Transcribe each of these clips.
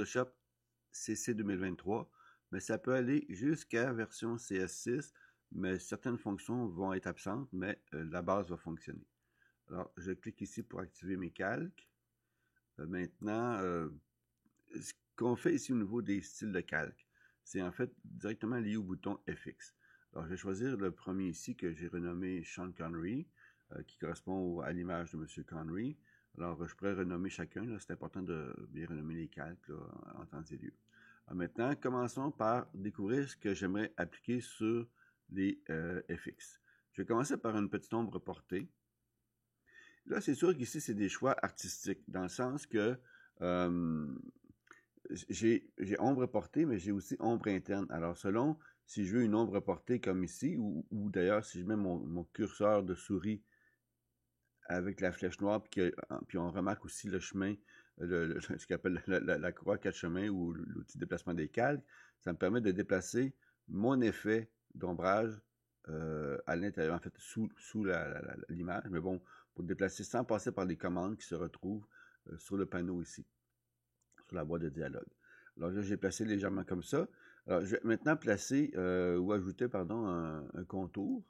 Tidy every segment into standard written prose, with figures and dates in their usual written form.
Photoshop CC 2023, mais ça peut aller jusqu'à version CS6, mais certaines fonctions vont être absentes, mais la base va fonctionner. Alors, je clique ici pour activer mes calques. Maintenant, ce qu'on fait ici au niveau des styles de calque, c'est en fait directement lié au bouton FX. Alors, je vais choisir le premier ici que j'ai renommé Sean Connery, qui correspond à l'image de M. Connery. Alors, je pourrais renommer chacun. C'est important de bien renommer les calques là, en temps et lieu. Alors, maintenant, commençons par découvrir ce que j'aimerais appliquer sur les FX. Je vais commencer par une petite ombre portée. Là, c'est sûr qu'ici, c'est des choix artistiques, dans le sens que j'ai ombre portée, mais j'ai aussi ombre interne. Alors, selon si je veux une ombre portée comme ici, ou d'ailleurs, si je mets mon curseur de souris avec la flèche noire, puis on remarque aussi le chemin, ce qu'on appelle la croix 4 chemins ou l'outil de déplacement des calques, ça me permet de déplacer mon effet d'ombrage à l'intérieur, en fait, sous l'image. Mais bon, pour déplacer sans passer par les commandes qui se retrouvent sur le panneau ici, sur la boîte de dialogue. Alors là, j'ai placé légèrement comme ça. Alors, je vais maintenant placer ou ajouter, pardon, un contour.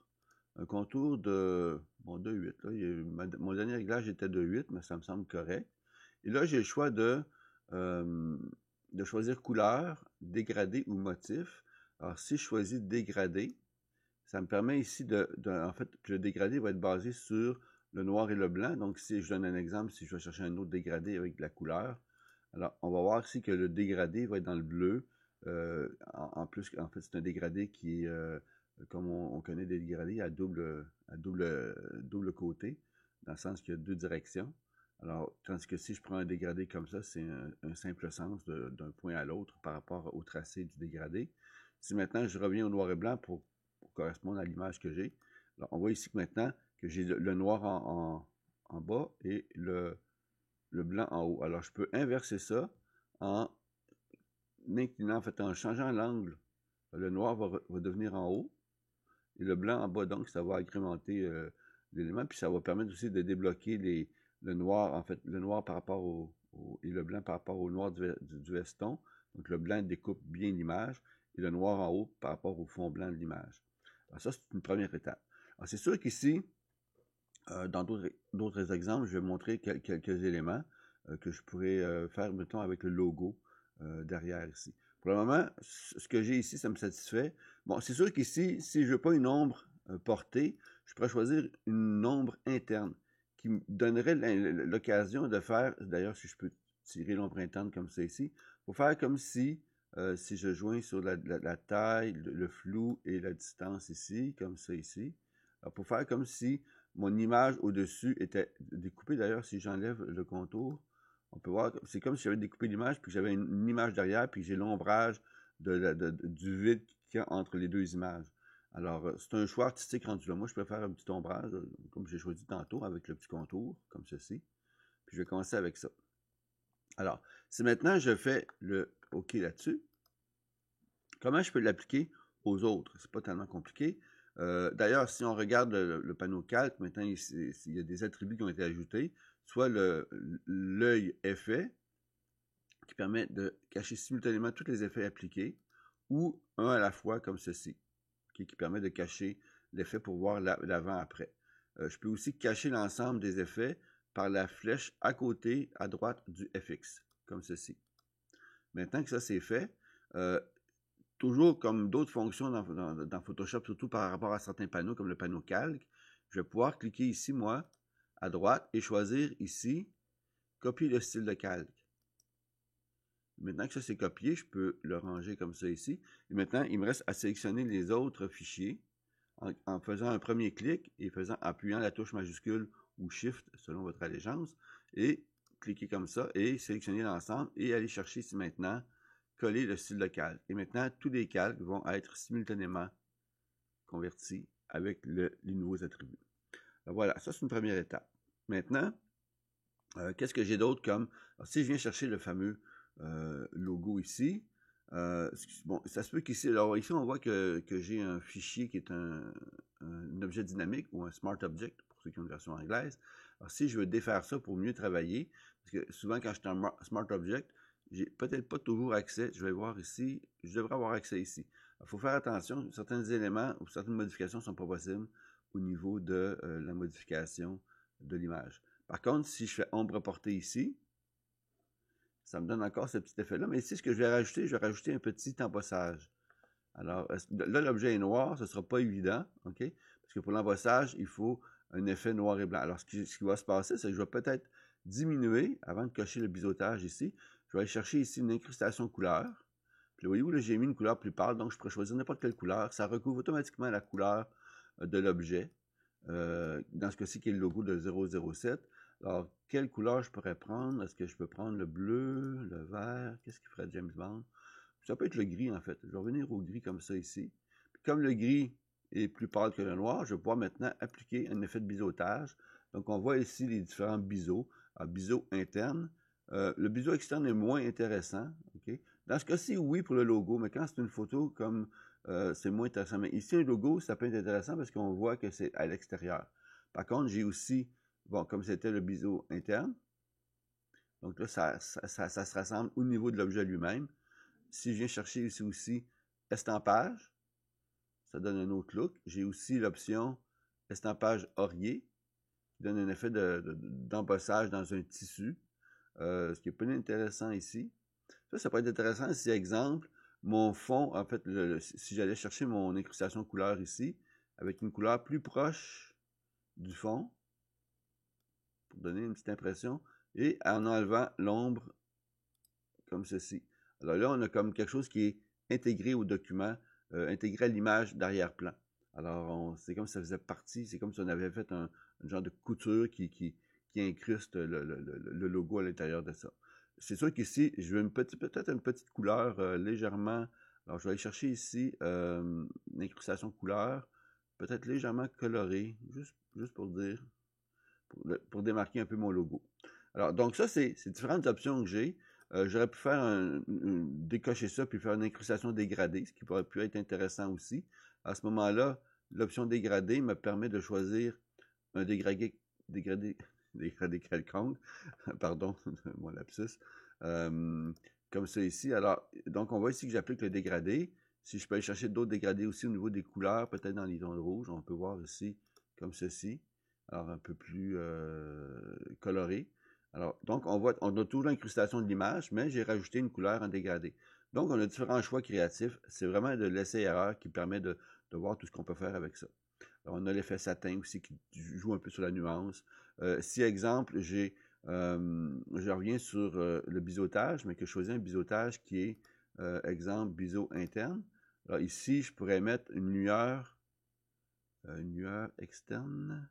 Un contour de 8. Là. Mon dernier réglage était de 8, mais ça me semble correct. Et là, j'ai le choix de choisir couleur, dégradé ou motif. Alors, si je choisis dégradé, ça me permet ici en fait, que le dégradé va être basé sur le noir et le blanc. Donc, si je donne un exemple, si je vais chercher un autre dégradé avec de la couleur, alors, on va voir ici que le dégradé va être dans le bleu. En plus, en fait, c'est un dégradé qui est, comme on connaît des dégradés, à double côté, dans le sens qu'il y a deux directions. Alors, tandis que si je prends un dégradé comme ça, c'est un simple sens d'un point à l'autre par rapport au tracé du dégradé. Si maintenant je reviens au noir et blanc pour correspondre à l'image que j'ai, alors on voit ici que maintenant que j'ai le noir en bas et le blanc en haut. Alors, je peux inverser ça en inclinant, en fait, en changeant l'angle. Le noir va devenir en haut et le blanc en bas. Donc, ça va agrémenter l'élément. Puis, ça va permettre aussi de débloquer le noir, en fait, le noir par rapport et le blanc par rapport au noir du veston. Donc, le blanc découpe bien l'image et le noir en haut par rapport au fond blanc de l'image. Alors, ça, c'est une première étape. Alors, c'est sûr qu'ici, dans d'autres exemples, je vais montrer quelques éléments que je pourrais faire, mettons, avec le logo derrière ici. Pour le moment, ce que j'ai ici, ça me satisfait. Bon, c'est sûr qu'ici, si je ne veux pas une ombre portée, je pourrais choisir une ombre interne qui me donnerait l'occasion de faire, d'ailleurs, si je peux tirer l'ombre interne comme ça ici, pour faire comme si je joins sur la taille, le flou et la distance ici, comme ça ici. Alors, pour faire comme si mon image au-dessus était découpée. D'ailleurs, si j'enlève le contour, on peut voir, c'est comme si j'avais découpé l'image, puis j'avais une image derrière, puis j'ai l'ombrage du vide qu'il y a entre les deux images. Alors, c'est un choix artistique rendu là. Moi, je préfère un petit ombrage, comme j'ai choisi tantôt, avec le petit contour, comme ceci. Puis je vais commencer avec ça. Alors, si maintenant je fais le OK là-dessus, comment je peux l'appliquer aux autres? C'est pas tellement compliqué. D'ailleurs, si on regarde le panneau calque, maintenant, il y a des attributs qui ont été ajoutés, soit l'œil effet, qui permet de cacher simultanément tous les effets appliqués, ou un à la fois, comme ceci, qui permet de cacher l'effet pour voir l'avant-après. Je peux aussi cacher l'ensemble des effets par la flèche à côté, à droite du FX, comme ceci. Maintenant que ça c'est fait, toujours comme d'autres fonctions dans Photoshop, surtout par rapport à certains panneaux, comme le panneau calque, je vais pouvoir cliquer ici, moi, à droite, et choisir ici, copier le style de calque. Maintenant que ça c'est copié, je peux le ranger comme ça ici. Et maintenant, il me reste à sélectionner les autres fichiers en faisant un premier clic et appuyant la touche majuscule ou Shift, selon votre allégeance, et cliquer comme ça, et sélectionner l'ensemble, et aller chercher ici maintenant coller le style de calque. Et maintenant, tous les calques vont être simultanément convertis avec les nouveaux attributs. Alors voilà, ça c'est une première étape. Maintenant, qu'est-ce que j'ai d'autre comme... Alors, si je viens chercher le fameux logo ici, bon, ça se peut qu'ici, alors ici on voit que j'ai un fichier qui est un objet dynamique ou un Smart Object, pour ceux qui ont une version anglaise. Alors si je veux défaire ça pour mieux travailler, parce que souvent quand je suis en Smart Object, j'ai peut-être pas toujours accès. Je vais voir ici. Je devrais avoir accès ici. Il faut faire attention. Certains éléments ou certaines modifications ne sont pas possibles au niveau de la modification de l'image. Par contre, si je fais ombre portée ici, ça me donne encore ce petit effet-là. Mais ici, ce que je vais rajouter un petit embossage. Alors, là, l'objet est noir, ce ne sera pas évident, OK? Parce que pour l'embossage, il faut un effet noir et blanc. Alors, ce qui va se passer, c'est que je vais peut-être diminuer, avant de cocher le biseautage ici, je vais aller chercher ici une incrustation couleur. Puis voyez-vous, là, j'ai mis une couleur plus pâle, donc je pourrais choisir n'importe quelle couleur. Ça recouvre automatiquement la couleur de l'objet, dans ce cas-ci qui est le logo de 007. Alors, quelle couleur je pourrais prendre? Est-ce que je peux prendre le bleu, le vert? Qu'est-ce qui ferait James Bond? Ça peut être le gris, en fait. Je vais revenir au gris comme ça ici. Puis comme le gris est plus pâle que le noir, je vais pouvoir maintenant appliquer un effet de biseautage. Donc, on voit ici les différents biseaux. Alors, biseau interne. Le biseau externe est moins intéressant. Okay? Dans ce cas-ci, oui, pour le logo, mais quand c'est une photo, comme c'est moins intéressant. Mais ici, un logo, ça peut être intéressant parce qu'on voit que c'est à l'extérieur. Par contre, j'ai aussi, bon, comme c'était le biseau interne, donc là, ça se rassemble au niveau de l'objet lui-même. Si je viens chercher ici aussi estampage, ça donne un autre look. J'ai aussi l'option estampage orié, qui donne un effet d'embossage dans un tissu, ce qui est pas intéressant ici. Ça peut être intéressant si, exemple, mon fond, en fait, si j'allais chercher mon incrustation couleur ici, avec une couleur plus proche du fond, pour donner une petite impression, et en enlevant l'ombre comme ceci. Alors là, on a comme quelque chose qui est intégré au document, intégré à l'image d'arrière-plan. Alors, c'est comme si ça faisait partie, c'est comme si on avait fait un genre de couture qui incruste le logo à l'intérieur de ça. C'est sûr qu'ici, je veux peut-être une petite couleur légèrement. Alors, je vais aller chercher ici une incrustation couleur, peut-être légèrement colorée, juste pour dire, pour démarquer un peu mon logo. Alors, donc ça, c'est différentes options que j'ai. J'aurais pu faire décocher ça puis faire une incrustation dégradée, ce qui pourrait pu être intéressant aussi. À ce moment-là, l'option dégradée me permet de choisir un dégradé quelconque. Pardon, mon lapsus. Comme ça ici. Alors, donc on voit ici que j'applique le dégradé. Si je peux aller chercher d'autres dégradés aussi au niveau des couleurs, peut-être dans les tons rouges, on peut voir ici comme ceci. Alors, un peu plus coloré. Alors, donc, on a toujours l'incrustation de l'image, mais j'ai rajouté une couleur en dégradé. Donc, on a différents choix créatifs. C'est vraiment de l'essai-erreur qui permet de voir tout ce qu'on peut faire avec ça. Alors, on a l'effet satin aussi qui joue un peu sur la nuance. Si, exemple, je reviens sur le biseautage, mais que je choisis un biseautage qui est, exemple, biseau interne. Alors, ici, je pourrais mettre une lueur externe,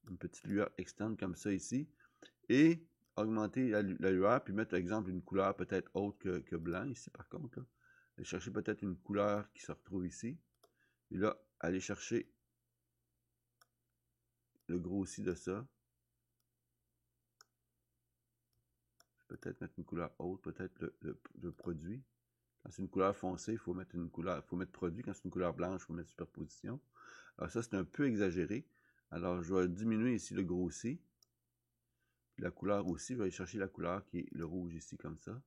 une petite lueur externe comme ça ici, et augmenter la lueur, puis mettre, par exemple, une couleur peut-être autre que blanc, ici, par contre. Là. Aller chercher peut-être une couleur qui se retrouve ici. Et là, aller chercher le grossi de ça. Peut-être mettre une couleur haute, peut-être le produit. Quand c'est une couleur foncée, il faut mettre une couleur, faut mettre produit. Quand c'est une couleur blanche, il faut mettre superposition. Alors ça, c'est un peu exagéré. Alors, je vais diminuer ici le grossi. Puis la couleur aussi, je vais aller chercher la couleur qui est le rouge ici, comme ça.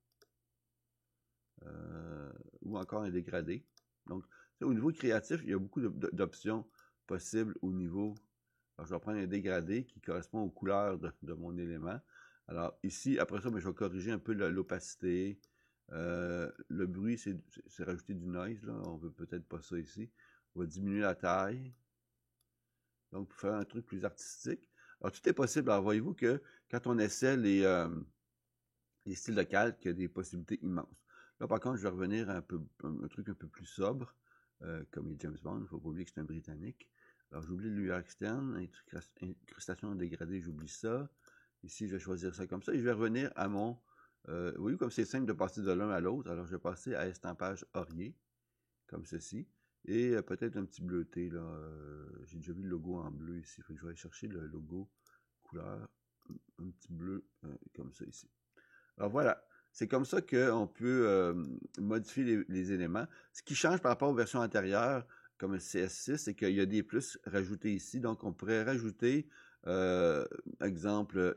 Ou encore un dégradé. Donc, au niveau créatif, il y a beaucoup d'options possibles au niveau. Alors, je vais prendre un dégradé qui correspond aux couleurs de mon élément. Alors, ici, après ça, je vais corriger un peu l'opacité. Le bruit, c'est rajouter du noise. Là. On veut peut-être pas ça ici. On va diminuer la taille. Donc, pour faire un truc plus artistique. Alors, tout est possible. Alors, voyez-vous que quand on essaie les styles de calque, il y a des possibilités immenses. Là, par contre, je vais revenir à un truc un peu plus sobre, comme les James Bond. Il ne faut pas oublier que c'est un Britannique. Alors, j'oublie l'UR externe, incrustation dégradée, j'oublie ça. Ici, je vais choisir ça comme ça. Et je vais revenir à mon... vous voyez comme c'est simple de passer de l'un à l'autre. Alors, je vais passer à estampage orié, comme ceci. Et peut-être un petit bleuté, là. J'ai déjà vu le logo en bleu ici. Je vais aller chercher le logo couleur, un petit bleu, comme ça ici. Alors voilà, c'est comme ça qu'on peut modifier les éléments. Ce qui change par rapport aux versions antérieures, comme le CS6, c'est qu'il y a des plus rajoutés ici. Donc, on pourrait rajouter, exemple,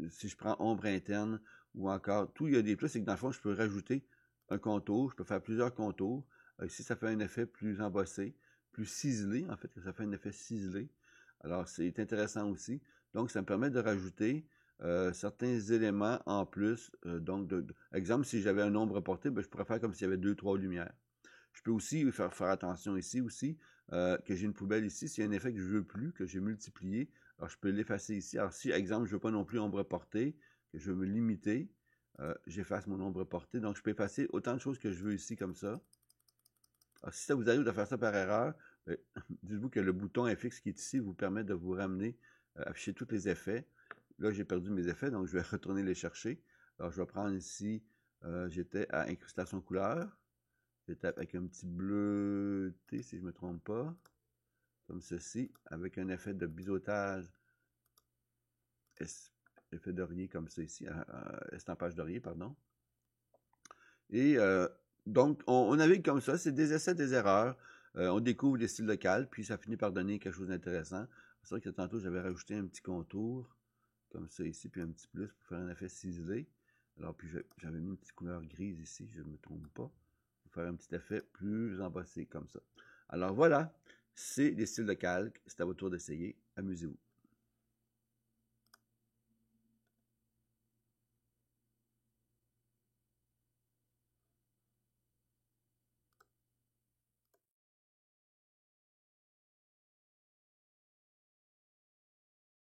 si je prends ombre interne, ou encore, tout, il y a des plus, c'est que dans le fond, je peux rajouter un contour, je peux faire plusieurs contours. Ici, ça fait un effet plus embossé, plus ciselé, en fait, ça fait un effet ciselé. Alors, c'est intéressant aussi. Donc, ça me permet de rajouter certains éléments en plus. Exemple, si j'avais un ombre porté, ben, je pourrais faire comme s'il y avait 2, 3 lumières. Je peux aussi faire attention ici aussi, que j'ai une poubelle ici. S'il y a un effet que je ne veux plus, que j'ai multiplié, alors je peux l'effacer ici. Alors si, exemple, je ne veux pas non plus ombre portée, que je veux me limiter, j'efface mon ombre portée. Donc, je peux effacer autant de choses que je veux ici, comme ça. Alors, si ça vous arrive de faire ça par erreur, dites-vous que le bouton FX qui est ici vous permet de vous ramener, afficher tous les effets. Là, j'ai perdu mes effets, donc je vais retourner les chercher. Alors, je vais prendre ici, j'étais à incrustation couleur. J'étais avec un petit bleuté, si je ne me trompe pas, comme ceci, avec un effet de biseautage, effet d'oreiller comme ça ici, estampage d'oreiller, pardon. Et donc, on navigue comme ça, c'est des essais, des erreurs. On découvre les styles locaux, puis ça finit par donner quelque chose d'intéressant. C'est vrai que tantôt, j'avais rajouté un petit contour, comme ça ici, puis un petit plus pour faire un effet ciselé. Alors, puis j'avais mis une petite couleur grise ici, je ne me trompe pas, pour faire un petit effet plus embossé, comme ça. Alors voilà, c'est les styles de calque. C'est à votre tour d'essayer. Amusez-vous.